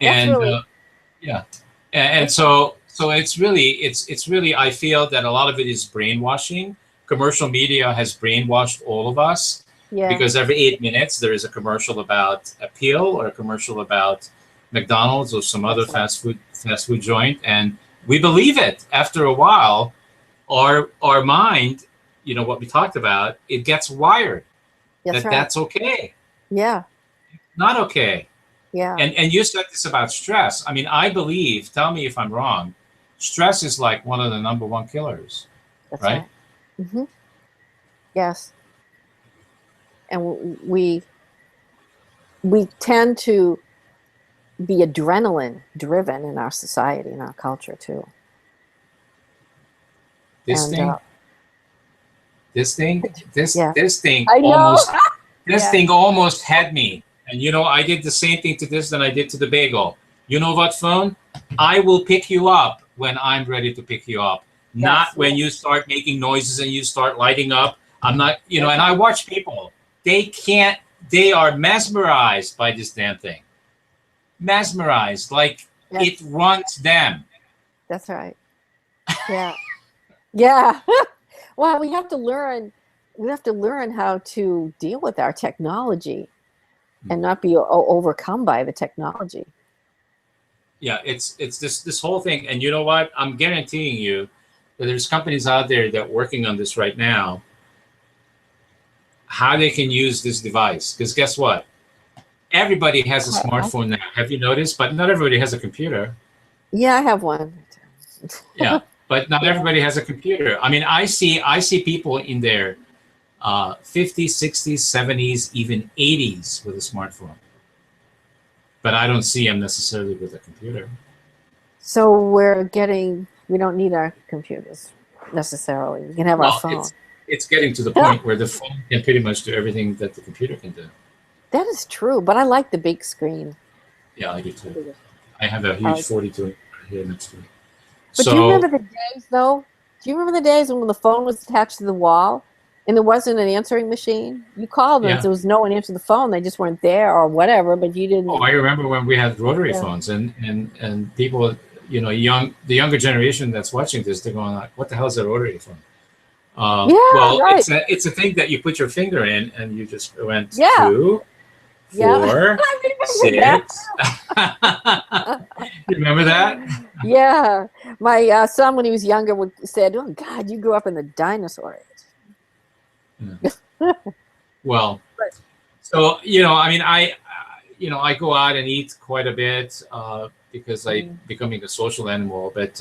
And so it's really, I feel that a lot of it is brainwashing. Commercial media has brainwashed all of us because every 8 minutes there is a commercial about a pill or a commercial about McDonald's or some other fast food joint, and we believe it. After a while, our mind, what we talked about, it gets wired. That's okay. Yeah. Not okay. Yeah. And you said this about stress. I mean, I believe, tell me if I'm wrong, stress is like one of the number one killers. That's right. Mm-hmm. Yes. And we tend to be adrenaline driven in our society, in our culture too. This thing almost had me. And I did the same thing to this than I did to the bagel. You know what, phone? I will pick you up when I'm ready to pick you up. Not when you start making noises and you start lighting up. I'm not, and I watch people. They are mesmerized by this damn thing. Mesmerized, like it runs them. That's right. Yeah. Yeah. Well, we have to learn how to deal with our technology and not be overcome by the technology. Yeah, it's this whole thing. And you know what? I'm guaranteeing you that there's companies out there that are working on this right now, how they can use this device. Because guess what? Everybody has a smartphone now. Have you noticed? But not everybody has a computer. Yeah, I have one. Yeah, but not everybody has a computer. I mean, I see people in their 50s, 60s, 70s, even 80s with a smartphone. But I don't see them necessarily with a computer. So we don't need our computers necessarily. We can have our phone. It's getting to the point where the phone can pretty much do everything that the computer can do. That is true, but I like the big screen. Yeah, I do too. I have a huge 42 right here next to me. But do you remember the days, though? Do you remember the days when the phone was attached to the wall and there wasn't an answering machine? You called them, yeah. there was no one answered the phone. They just weren't there or whatever, but you didn't. Oh, I remember when we had rotary Yeah. phones, and people, you know, the younger generation that's watching this, they're going like, "What the hell is a rotary phone?" Yeah, Well, right. it's a thing that you put your finger in, and you just went Yeah. 2, Yeah. 4, I remember 6. You remember that? Yeah. My son, when he was younger, said, "Oh, God, you grew up in the dinosaur age." Well, Right. so you know, I mean, I go out and eat quite a bit because I'm becoming a social animal. But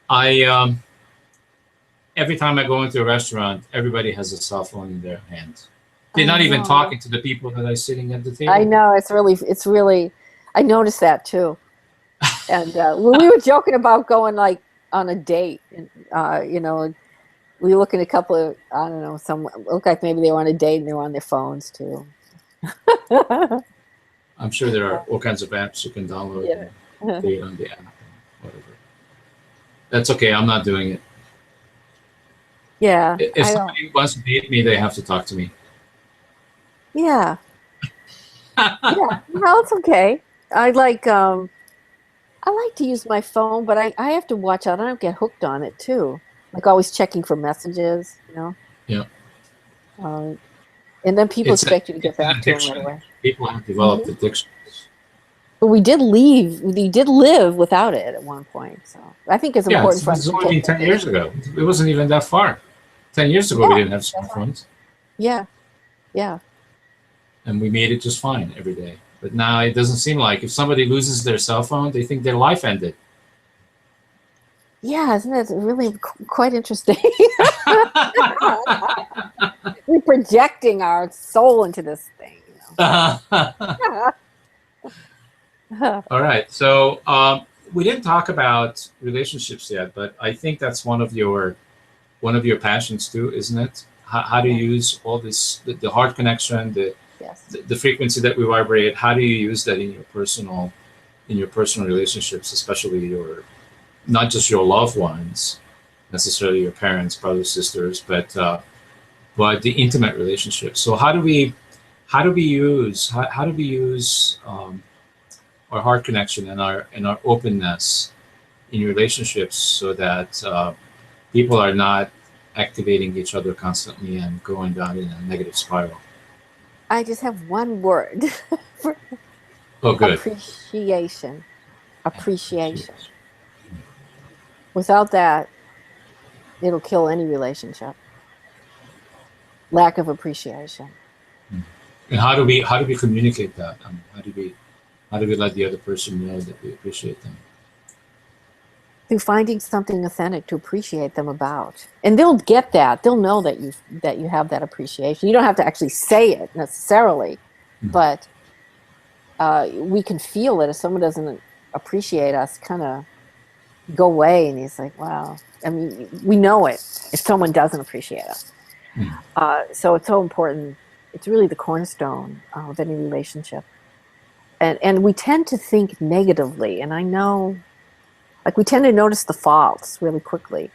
I every time I go into a restaurant, everybody has a cell phone in their hand. They're not even know. talking to the people that are sitting at the table. I know, it's really, I noticed that too. And we were joking about going like on a date, and you know, we were looking at a couple of, I don't know, some look like maybe they were on a date and they were on their phones too. I'm sure there are all kinds of apps you can download and date on the app, whatever. That's okay. I'm not doing it. Yeah. If somebody wants to date me, they have to talk to me. Yeah. Yeah. No, it's okay. I like to use my phone, but I have to watch out. I don't get hooked on it too. Like always checking for messages, you know. Yeah. And then people It's expect you to get an back to them addiction. right away. People have developed addictions. But we did live without it at one point. So I think it's important for us it's to only been 10 years ago. It wasn't even that far. 10 years ago, we didn't have smartphones. Yeah. Yeah. And we made it just fine every day. But now it doesn't seem like if somebody loses their cell phone, they think their life ended. Yeah, isn't that really quite interesting? We're projecting our soul into this thing. You know? All right. So we didn't talk about relationships yet, but I think that's one of your passions too, isn't it? How do you use all this, the heart connection, the frequency that we vibrate? How do you use that in your personal relationships, especially not just your loved ones, necessarily your parents, brothers, sisters, but the intimate relationships. So how do we use our heart connection and our openness in relationships so that people are not activating each other constantly and going down in a negative spiral? I just have one word for good. Appreciation. Without that, it'll kill any relationship. Lack of appreciation. And how do we communicate that? How do we let the other person know that we appreciate them? Through finding something authentic to appreciate them about, and they'll get that. They'll know that you have that appreciation. You don't have to actually say it necessarily, but we can feel it. If someone doesn't appreciate us, kind of go away, and he's like, "Wow." I mean, we know it if someone doesn't appreciate us. So it's so important. It's really the cornerstone of any relationship. And we tend to think negatively, and I know, like, we tend to notice the faults really quickly.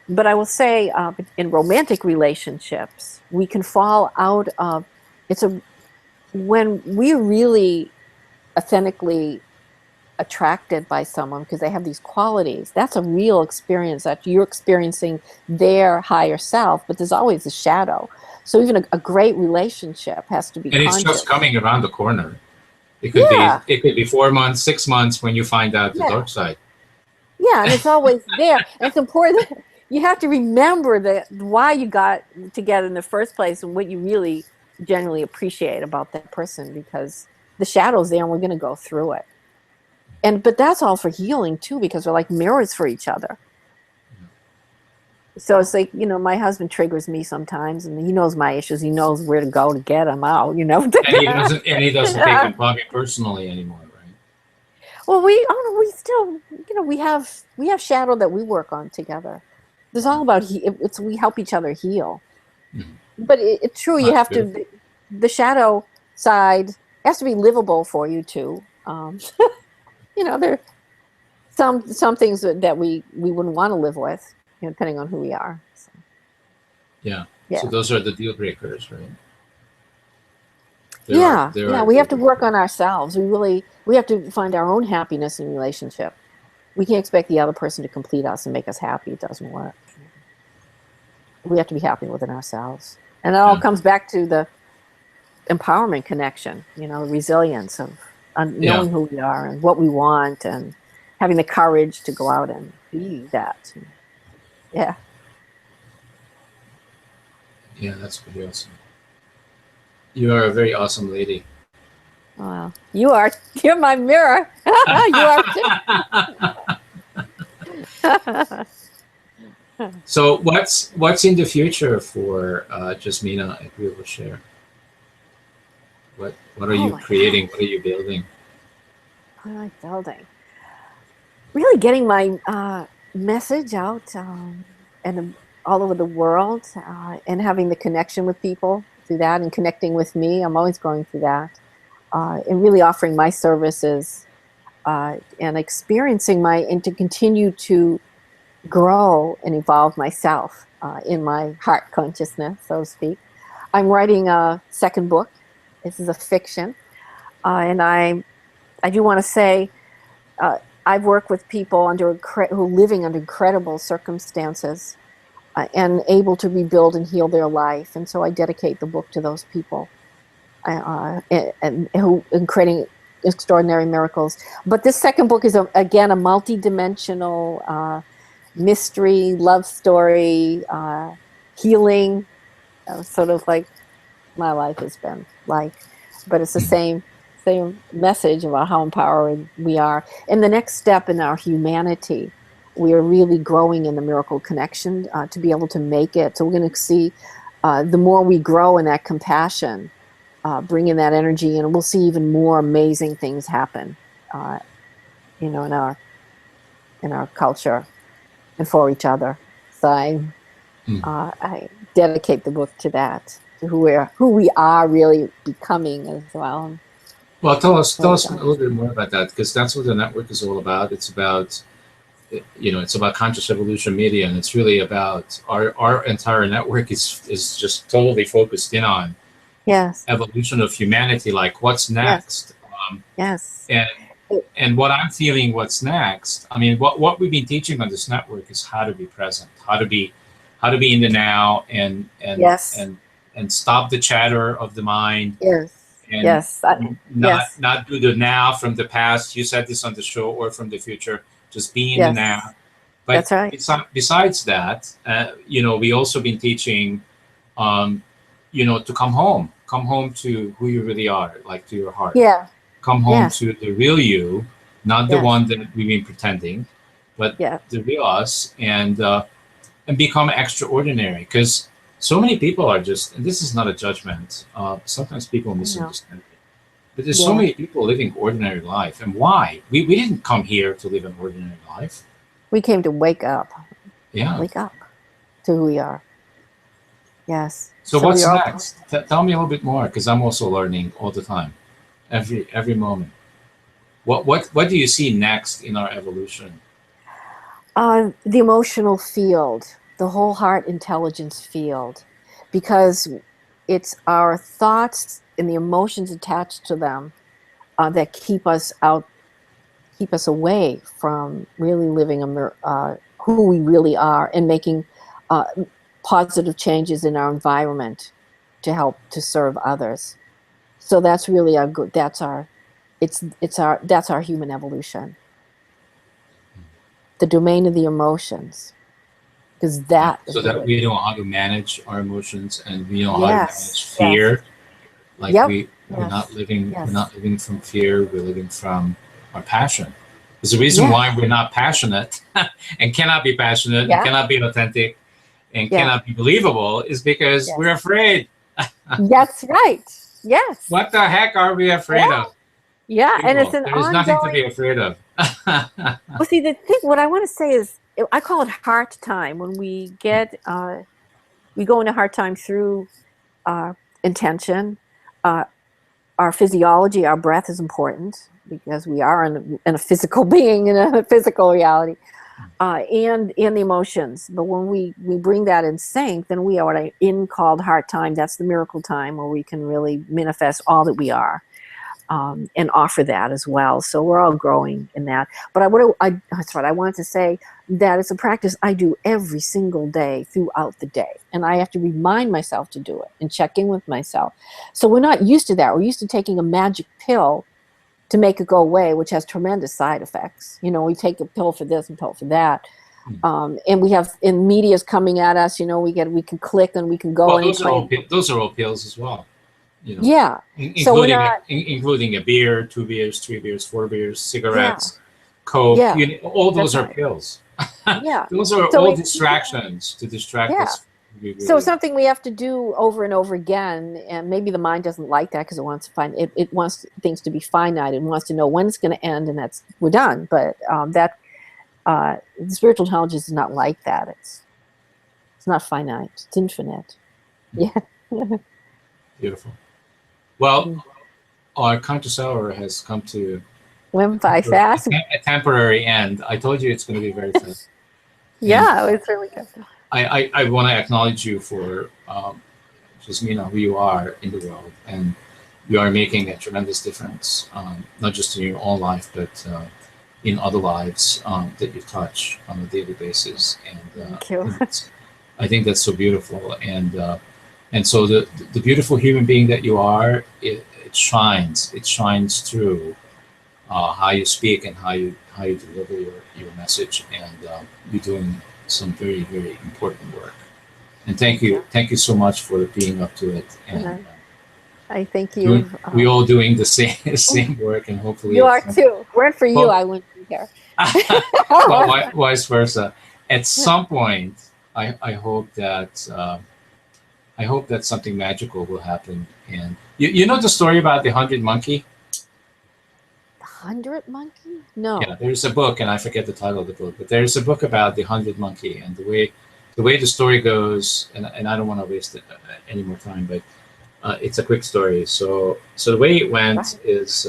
But I will say, in romantic relationships, we can fall out of when we're really authentically attracted by someone because they have these qualities. That's a real experience that you're experiencing their higher self, but there's always a shadow. So even a great relationship has to be conscious. It's just coming around the corner. It could be 4 months, 6 months when you find out the dark side. Yeah, and it's always there. And it's important that you have to remember why you got together in the first place and what you really genuinely appreciate about that person, because the shadow's there and we're going to go through it. But that's all for healing too, because we're like mirrors for each other. So it's like, my husband triggers me sometimes, and he knows my issues. He knows where to go to get them out, And he doesn't take them probably personally anymore, right? Well, we still, we have shadow that we work on together. It's all about we help each other heal. But it's true. You have to. The shadow side has to be livable for you too. some things that we wouldn't want to live with, depending on who we are. So, Yeah. yeah. So those are the deal breakers, right? Yeah. We have to work on ourselves. We have to find our own happiness in relationship. We can't expect the other person to complete us and make us happy. It doesn't work. We have to be happy within ourselves. And it all comes back to the empowerment connection, resilience of knowing who we are and what we want and having the courage to go out and be that. Yeah. Yeah, that's pretty awesome. You are a very awesome lady. Wow. You're my mirror. You are too. So what's in the future for Jasmina, if you will share? What are you creating? What are you building? What am I building? Really getting my message out and all over the world and having the connection with people through that and connecting with me. I'm always going through that. And really offering my services and experiencing and to continue to grow and evolve myself in my heart consciousness, so to speak. I'm writing a second book. This is a fiction. And I do want to say I've worked with people who are living under incredible circumstances and able to rebuild and heal their life. And so I dedicate the book to those people and who in creating extraordinary miracles. But this second book is, again, a multi-dimensional mystery, love story, healing, sort of like my life has been like. But it's the same message about how empowered we are. And the next step in our humanity, we are really growing in the miracle connection to be able to make it. So we're going to see the more we grow in that compassion, bring in that energy, and we'll see even more amazing things happen, in our culture and for each other. So I dedicate the book to that, to who we are really becoming as well. Well, tell us a little bit more about that, because that's what the network is all about. It's about, it's about Conscious Evolution Media, and it's really about our entire network is just totally focused in on evolution of humanity, like what's next. Yes. And what I'm feeling, what's next. I mean, what we've been teaching on this network is how to be present, how to be in the now, and stop the chatter of the mind. And not do the now from the past. You said this on the show, or from the future. Just be in the now. But that's right. Besides that, we also been teaching, to come home to who you really are, like to your heart. Yeah. Come home to the real you, not the one that we've been pretending, but the real us, and become extraordinary. Because so many people are just, and this is not a judgment, sometimes people misunderstand it, but there's so many people living ordinary life. And why? We didn't come here to live an ordinary life. We came to wake up. Yeah. Wake up to who we are. Yes. So what's next? Tell me a little bit more, because I'm also learning all the time, every moment. What do you see next in our evolution? The emotional field, the whole heart intelligence field, because it's our thoughts and the emotions attached to them that keep us away from really living who we really are and making positive changes in our environment to help to serve others. So that's really that's our human evolution. The domain of the emotions, because that we know how to manage our emotions, and we know how to manage fear. Like we're not living from fear. We're living from our passion. There's a reason why we're not passionate and cannot be passionate and cannot be authentic and cannot be believable, is because we're afraid. That's right. Yes. What the heck are we afraid of? Yeah, People, and it's an there's nothing to be afraid of. Well, see, what I want to say is, I call it heart time. When we we go into heart time through intention. Our physiology, our breath is important. because we are in a physical being, in a physical reality, and the emotions. But when we bring that in sync, then we are in called heart time. That's the miracle time where we can really manifest all that we are. And offer that as well. So we're all growing in that. But that's what I wanted to say, that it's a practice I do every single day throughout the day. And I have to remind myself to do it and check in with myself. So we're not used to that. We're used to taking a magic pill to make it go away, which has tremendous side effects. You know, we take a pill for this and pill for that. And we have, in media's coming at us, you know, we can click and we can go. Well, and those are all pills as well. You know, yeah. Including a beer, 2 beers, 3 beers, 4 beers, cigarettes, Coke. Yeah. You know, all those That's are right. pills. Yeah. Those are all distractions to distract us. So something we have to do over and over again, and maybe the mind doesn't like that because it wants to it wants things to be finite. It wants to know when it's going to end, and we're done. But the spiritual intelligence is not like that. It's not finite. It's infinite. Yeah. Beautiful. Well, our conscious hour has come to went by fast. A temporary end. I told you it's going to be very fast. Yeah, it's really good. I want to acknowledge you for just who you are in the world, and you are making a tremendous difference, not just in your own life, but in other lives that you touch on a daily basis. And Thank you. I think that's so beautiful, and so the beautiful human being that you are, it shines. It shines through how you speak and how you deliver your message, and you're doing some very, very important work. And thank you so much for being up to it. And I thank you. We all doing the same work, and hopefully you are too. Weren't for you, I wouldn't be here. Well, vice versa. At some point, I hope that something magical will happen. And you know the story about the 100 monkey? The 100 monkey? No. Yeah, there's a book, and I forget the title of the book, but there's a book about the 100 monkey, and the way the story goes, and I don't want to waste any more time, but it's a quick story. So the way it went is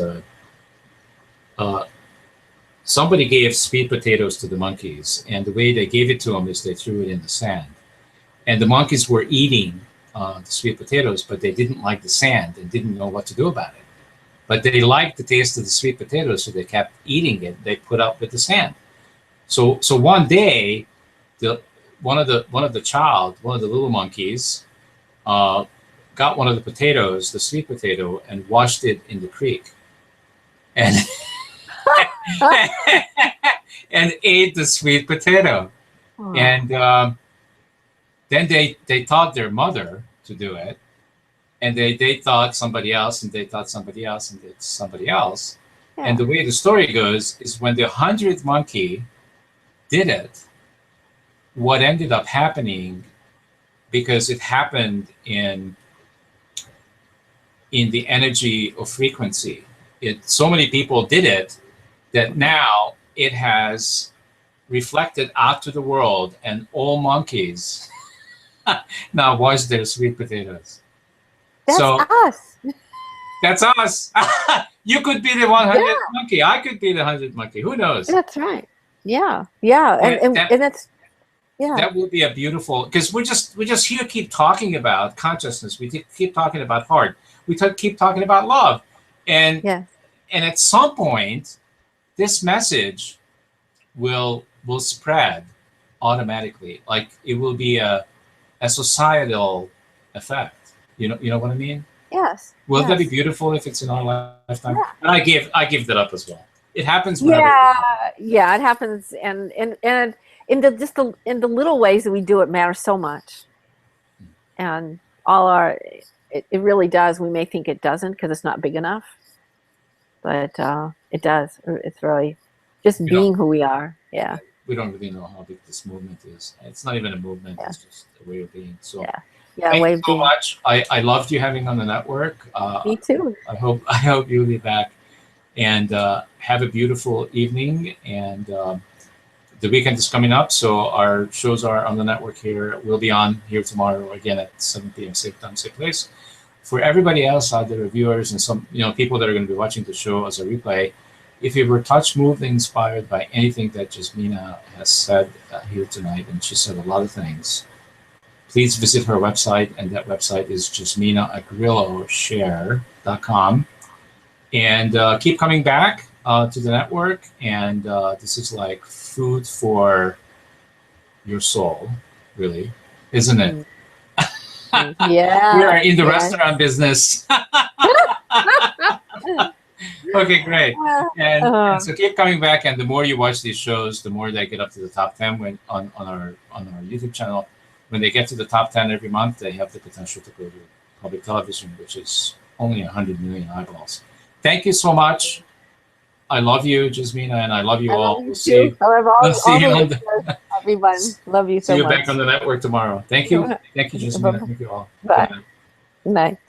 somebody gave sweet potatoes to the monkeys, and the way they gave it to them is they threw it in the sand. And the monkeys were eating the sweet potatoes, but they didn't like the sand and didn't know what to do about it. But they liked the taste of the sweet potatoes, so they kept eating it. They put up with the sand. So one day, one of the little monkeys, got one of the potatoes, the sweet potato, and washed it in the creek, and and ate the sweet potato. Oh. And then they taught their mother to do it, and they taught somebody else, and they taught somebody else, and it's somebody else. Yeah. And the way the story goes is when the 100th monkey did it, what ended up happening, because it happened in the energy of frequency, so many people did it that now it has reflected out to the world, and all monkeys now wash their sweet potatoes. That's us. That's us. You could be the 100th monkey. I could be the 100th monkey. Who knows? That's right. Yeah. Yeah. And that's, yeah. That would be a beautiful, because we just here keep talking about consciousness. We keep talking about heart. We keep talking about love. And at some point, this message will spread automatically. Like it will be a societal effect. You know what I mean? Yes. Will that be beautiful if it's in our lifetime? Yeah. And I give that up as well. It happens. Yeah, it happens, and in the little ways that we do it matter so much, and it really does. We may think it doesn't because it's not big enough, but it does. It's really just being who we are. Yeah. We don't really know how big this movement is. It's not even a movement. Yeah. It's just a way of being. So. Yeah. Thank you so much. I loved you having on the network. Me too. I hope you'll be back, and have a beautiful evening. And the weekend is coming up, so our shows are on the network here. We'll be on here tomorrow again at 7 p.m. Safe time, safe place. For everybody else out there, viewers and some people that are going to be watching the show as a replay, if you were touched, moved, inspired by anything that Jasmina has said here tonight, and she said a lot of things, please visit her website, and that website is jasminaagrilloshare.com. And keep coming back to the network, and this is like food for your soul, really, isn't it? Yeah. We are in the restaurant business. Okay, great. And so keep coming back, and the more you watch these shows, the more they get up to the top 10 when on our YouTube channel. When they get to the top 10 every month, they have the potential to go to public television, which is only 100 million eyeballs. Thank you so much. I love you, Jasmina, and I love you all. We'll see you. We'll see you on everyone. Love you so see you much. back on the network tomorrow. Thank you. Thank you, Jasmina. Thank you all. Bye. Good night.